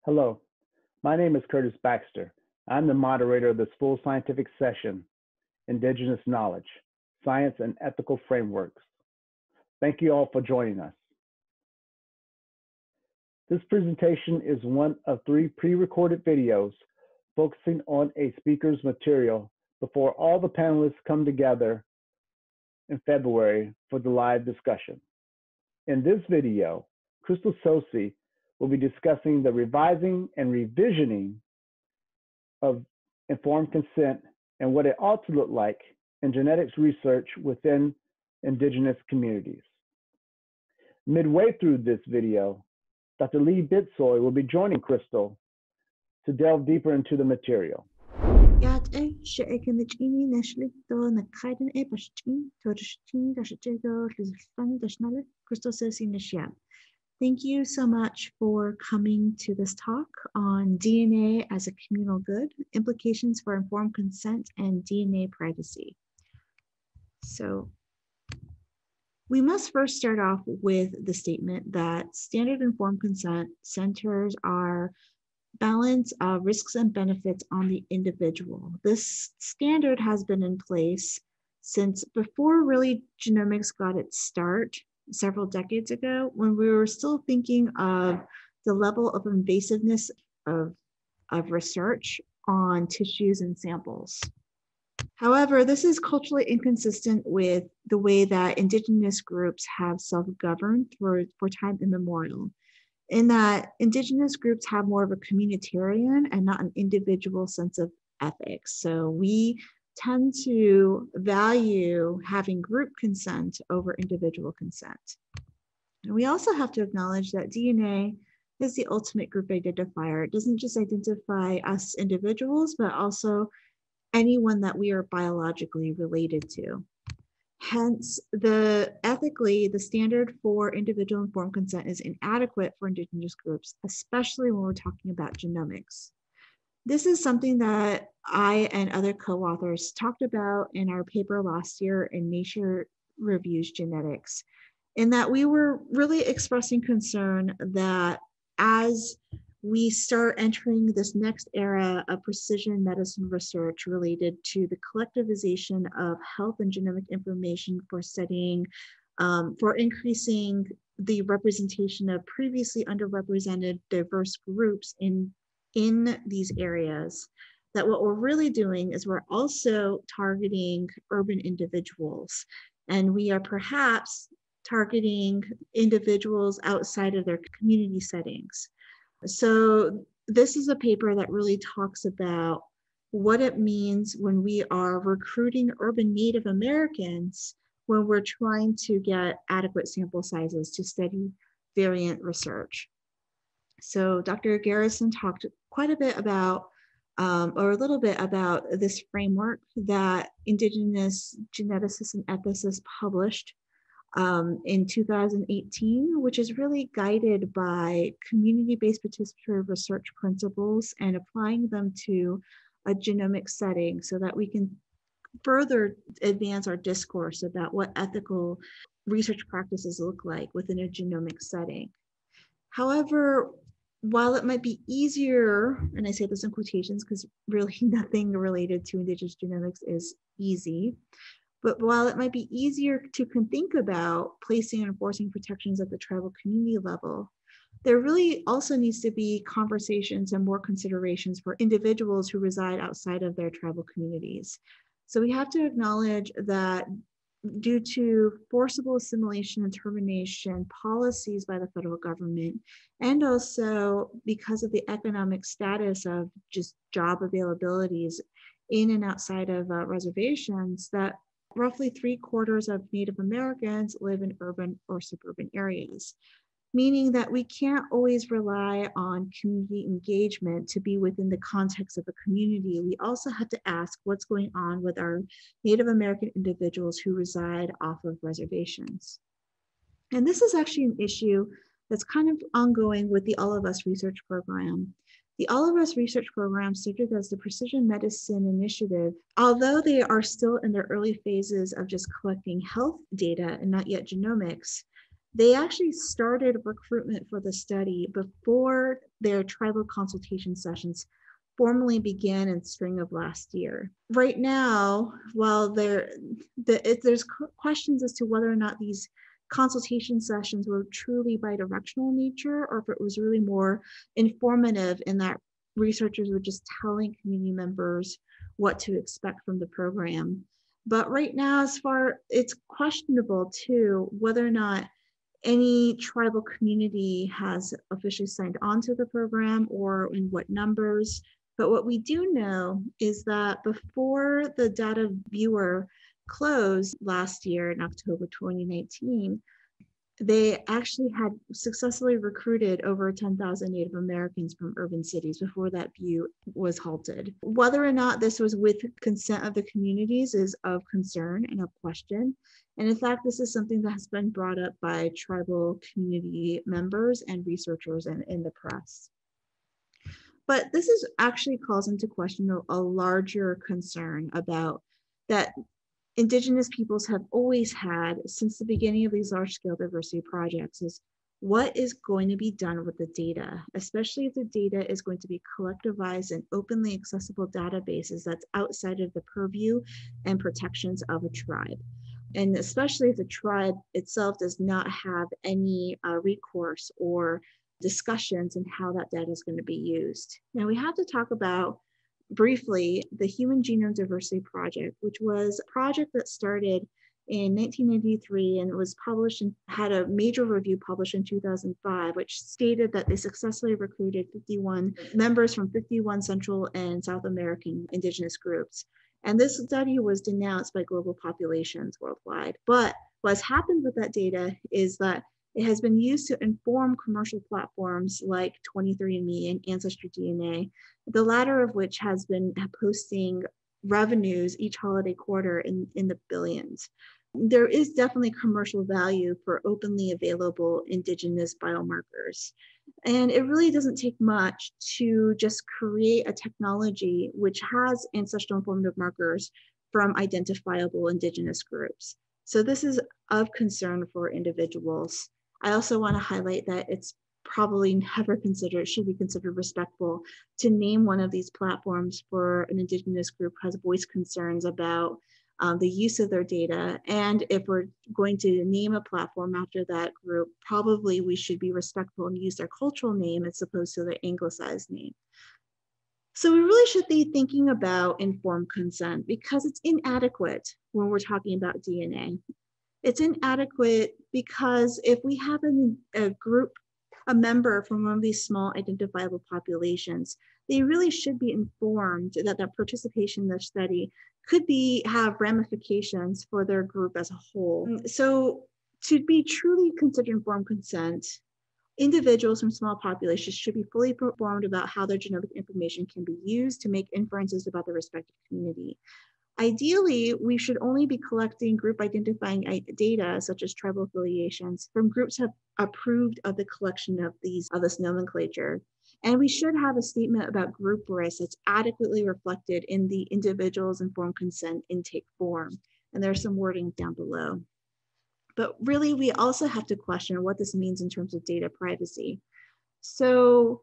Hello, my name is Curtis Baxter. I'm the moderator of this full scientific session, Indigenous Knowledge, Science and Ethical Frameworks. Thank you all for joining us. This presentation is one of 3 pre-recorded videos focusing on a speaker's material before all the panelists come together in February for the live discussion. In this video, Krystal Tsosie will be discussing the revising and revisioning of informed consent and what it ought to look like in genetics research within Indigenous communities. Midway through this video, Dr. Lee Pitzler will be joining Krystal to delve deeper into the material. Thank you so much for coming to this talk on DNA as a communal good, implications for informed consent and DNA privacy. So we must first start off with the statement that standard informed consent centers our balance of risks and benefits on the individual. This standard has been in place since before really genomics got its start several decades ago, when we were still thinking of the level of invasiveness of research on tissues and samples. However, this is culturally inconsistent with the way that Indigenous groups have self-governed for time immemorial, in that Indigenous groups have more of a communitarian and not an individual sense of ethics. So we tend to value having group consent over individual consent. And we also have to acknowledge that DNA is the ultimate group identifier. It doesn't just identify us individuals, but also anyone that we are biologically related to. Hence, ethically, the standard for individual informed consent is inadequate for Indigenous groups, especially when we're talking about genomics. This is something that I and other co-authors talked about in our paper last year in Nature Reviews Genetics, in that we were really expressing concern that as we start entering this next era of precision medicine research related to the collectivization of health and genomic information for studying, for increasing the representation of previously underrepresented diverse groups in these areas, that what we're really doing is we're also targeting urban individuals, and we are perhaps targeting individuals outside of their community settings. So this is a paper that really talks about what it means when we are recruiting urban Native Americans when we're trying to get adequate sample sizes to study variant research. So Dr. Garrison talked quite a bit about, or a little bit about this framework that Indigenous geneticists and ethicists published in 2018, which is really guided by community-based participatory research principles and applying them to a genomic setting so that we can further advance our discourse about what ethical research practices look like within a genomic setting. However, while it might be easier, and I say this in quotations because really nothing related to Indigenous genomics is easy, but while it might be easier to think about placing and enforcing protections at the tribal community level, there really also needs to be conversations and more considerations for individuals who reside outside of their tribal communities. So we have to acknowledge that due to forcible assimilation and termination policies by the federal government, and also because of the economic status of just job availabilities in and outside of reservations, that roughly 3/4 of Native Americans live in urban or suburban areas, meaning that we can't always rely on community engagement to be within the context of a community. We also have to ask what's going on with our Native American individuals who reside off of reservations. And this is actually an issue that's kind of ongoing with the All of Us research program. The All of Us research program started as the Precision Medicine Initiative. Although they are still in their early phases of just collecting health data and not yet genomics, they actually started recruitment for the study before their tribal consultation sessions formally began in spring of last year. Right now, while there's questions as to whether or not these consultation sessions were truly bidirectional in nature, or if it was really more informative in that researchers were just telling community members what to expect from the program. But right now, it's questionable too, whether or not any tribal community has officially signed on to the program or in what numbers. But what we do know is that before the data viewer closed last year in October 2019, they actually had successfully recruited over 10,000 Native Americans from urban cities before that view was halted. Whether or not this was with consent of the communities is of concern and of question. And in fact, this is something that has been brought up by tribal community members and researchers and in the press. But this is actually calls into question a larger concern about that Indigenous peoples have always had since the beginning of these large-scale diversity projects is what is going to be done with the data, especially if the data is going to be collectivized in openly accessible databases that's outside of the purview and protections of a tribe. And especially if the tribe itself does not have any recourse or discussions in how that data is going to be used. Now we have to talk about briefly the Human Genome Diversity Project, which was a project that started in 1993 and was published and had a major review published in 2005, which stated that they successfully recruited 51 members from 51 Central and South American Indigenous groups. And this study was denounced by global populations worldwide. But what's happened with that data is that it has been used to inform commercial platforms like 23andMe and Ancestry DNA, the latter of which has been posting revenues each holiday quarter in the billions. There is definitely commercial value for openly available Indigenous biomarkers. And it really doesn't take much to just create a technology which has ancestral informative markers from identifiable Indigenous groups. So this is of concern for individuals. I also want to highlight that it's probably never considered, should be considered respectful to name one of these platforms for an Indigenous group who has voiced concerns about the use of their data. And if we're going to name a platform after that group, probably we should be respectful and use their cultural name as opposed to their anglicized name. So we really should be thinking about informed consent because it's inadequate when we're talking about DNA. It's inadequate because if we have a group, a member from one of these small identifiable populations, they really should be informed that their participation in the study could have ramifications for their group as a whole. So to be truly considered informed consent, individuals from small populations should be fully informed about how their genetic information can be used to make inferences about the respective community. Ideally, we should only be collecting group identifying data, such as tribal affiliations, from groups have approved of the collection of this nomenclature. And we should have a statement about group risk that's adequately reflected in the individual's informed consent intake form. And there's some wording down below. But really, we also have to question what this means in terms of data privacy. So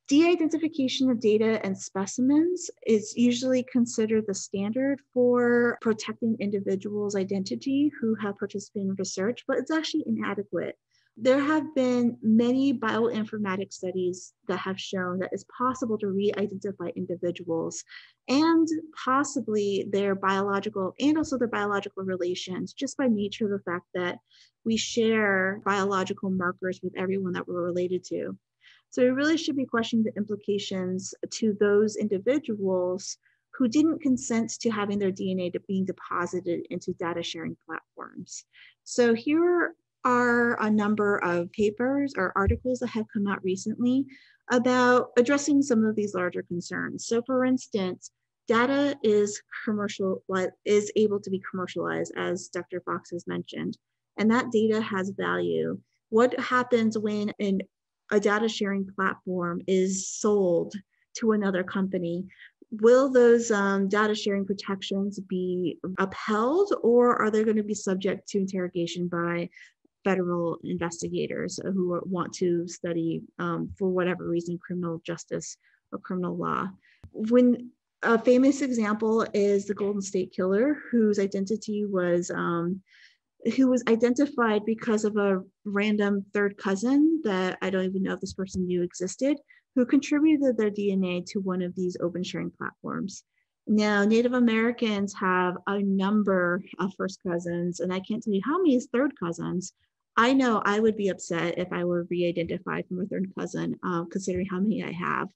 de-identification of data and specimens is usually considered the standard for protecting individuals' identity who have participated in research, but it's actually inadequate. There have been many bioinformatics studies that have shown that it's possible to re-identify individuals and possibly their biological and also their biological relations just by nature of the fact that we share biological markers with everyone that we're related to. So we really should be questioning the implications to those individuals who didn't consent to having their DNA being deposited into data sharing platforms. So here are a number of papers or articles that have come out recently about addressing some of these larger concerns. So for instance, data is able to be commercialized, as Dr. Fox has mentioned, and that data has value. What happens when a data sharing platform is sold to another company, will those data sharing protections be upheld, or are they going to be subject to interrogation by federal investigators who want to study, for whatever reason, criminal justice or criminal law? When a famous example is the Golden State Killer, whose identity was who was identified because of a random third cousin that I don't even know if this person knew existed, who contributed their DNA to one of these open sharing platforms. Now, Native Americans have a number of first cousins, and I can't tell you how many third cousins. I know I would be upset if I were re-identified from a third cousin, considering how many I have.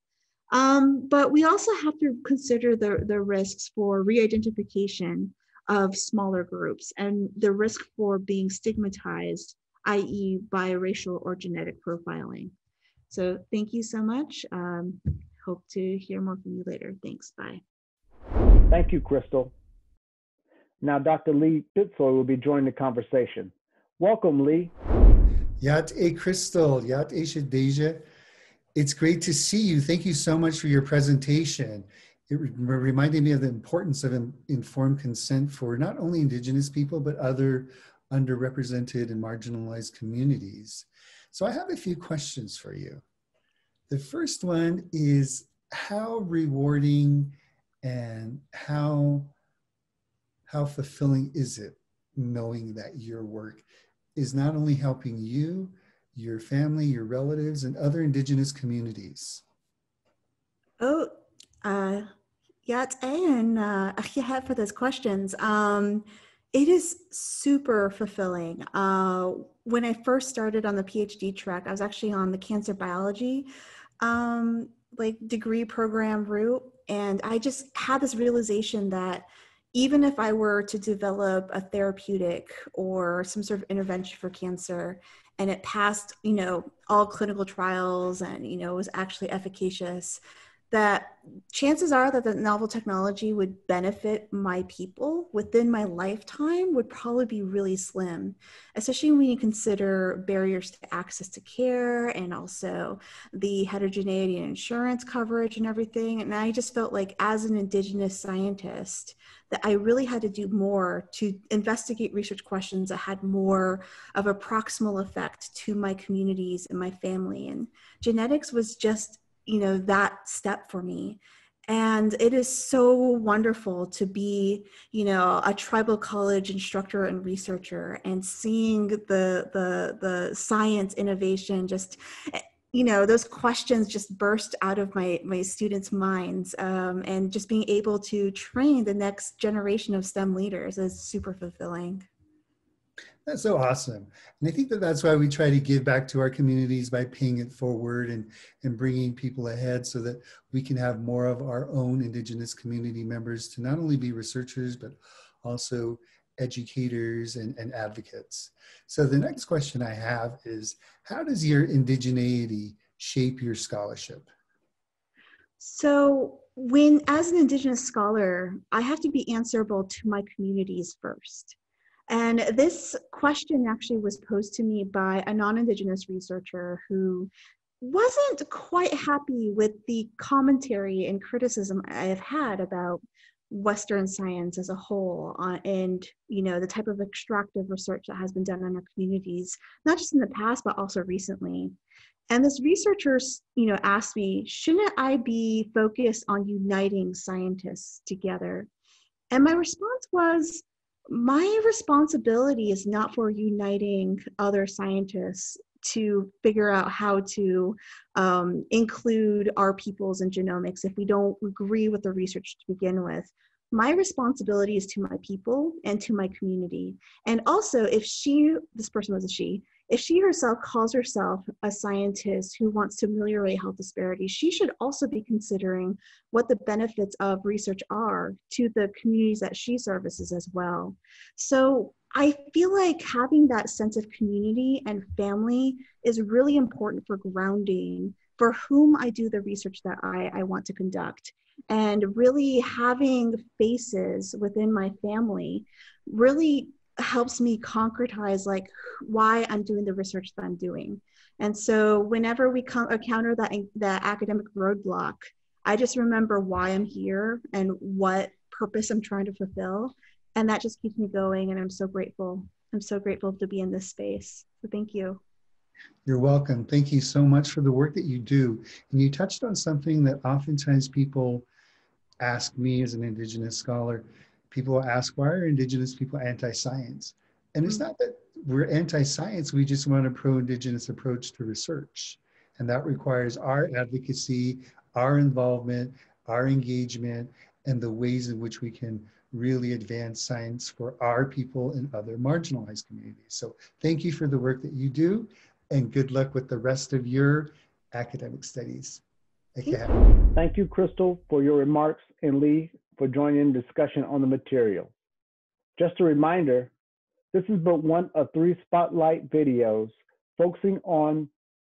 But we also have to consider the risks for re-identification of smaller groups and the risk for being stigmatized, i.e. biracial or genetic profiling. So thank you so much. Hope to hear more from you later. Thanks, bye. Thank you, Krystal. Now, Dr. Lee Pitzler will be joining the conversation. Welcome, Lee. Yat e Krystal, Yat e Shadeja. It's great to see you. Thank you so much for your presentation. It reminded me of the importance of informed consent for not only Indigenous people, but other underrepresented and marginalized communities. So I have a few questions for you. The first one is, how rewarding and how fulfilling is it knowing that your work is not only helping you, your family, your relatives, and other Indigenous communities? Oh, Yat and Achihat for those questions. It is super fulfilling. When I first started on the PhD track, I was actually on the cancer biology degree program route, and I just had this realization that even if I were to develop a therapeutic or some sort of intervention for cancer, and it passed, all clinical trials and, was actually efficacious, that chances are that the novel technology would benefit my people within my lifetime would probably be really slim, especially when you consider barriers to access to care and also the heterogeneity in insurance coverage and everything. And I just felt like, as an Indigenous scientist, that I really had to do more to investigate research questions that had more of a proximal effect to my communities and my family. And genetics was just that step for me. And it is so wonderful to be, a tribal college instructor and researcher and seeing the science innovation just, those questions just burst out of my students' minds, and just being able to train the next generation of STEM leaders is super fulfilling. That's so awesome. And I think that that's why we try to give back to our communities by paying it forward and bringing people ahead so that we can have more of our own Indigenous community members to not only be researchers, but also educators and advocates. So the next question I have is, how does your indigeneity shape your scholarship? So as an Indigenous scholar, I have to be answerable to my communities first. And this question actually was posed to me by a non-Indigenous researcher who wasn't quite happy with the commentary and criticism I have had about Western science as a whole, and the type of extractive research that has been done on our communities, not just in the past, but also recently. And this researcher, asked me, shouldn't I be focused on uniting scientists together? And my response was, my responsibility is not for uniting other scientists to figure out how to include our peoples in genomics if we don't agree with the research to begin with. My responsibility is to my people and to my community. And also, if this person was a she, if she herself calls herself a scientist who wants to ameliorate health disparities, she should also be considering what the benefits of research are to the communities that she services as well. So I feel like having that sense of community and family is really important for grounding for whom I do the research that I want to conduct. And really having faces within my family really helps me concretize why I'm doing the research that I'm doing. And so whenever we encounter that academic roadblock, I just remember why I'm here and what purpose I'm trying to fulfill. And that just keeps me going. And I'm so grateful. I'm so grateful to be in this space. So thank you. You're welcome. Thank you so much for the work that you do. And you touched on something that oftentimes people ask me as an Indigenous scholar. People ask, why are Indigenous people anti-science? And it's not that we're anti-science, we just want a pro-Indigenous approach to research. And that requires our advocacy, our involvement, our engagement, and the ways in which we can really advance science for our people and other marginalized communities. So thank you for the work that you do, and good luck with the rest of your academic studies. Thank you, Krystal, for your remarks, and Lee for joining in discussion on the material. Just a reminder, this is but one of 3 spotlight videos focusing on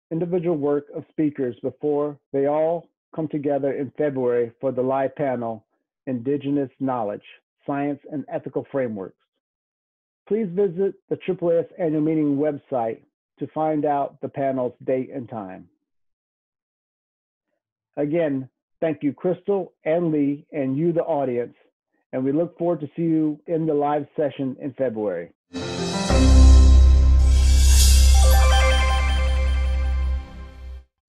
individual work of speakers before they all come together in February for the live panel, Indigenous Knowledge, Science and Ethical Frameworks. Please visit the AAAS Annual Meeting website to find out the panel's date and time. Again, thank you, Krystal and Lee, and you, the audience, and we look forward to see you in the live session in February.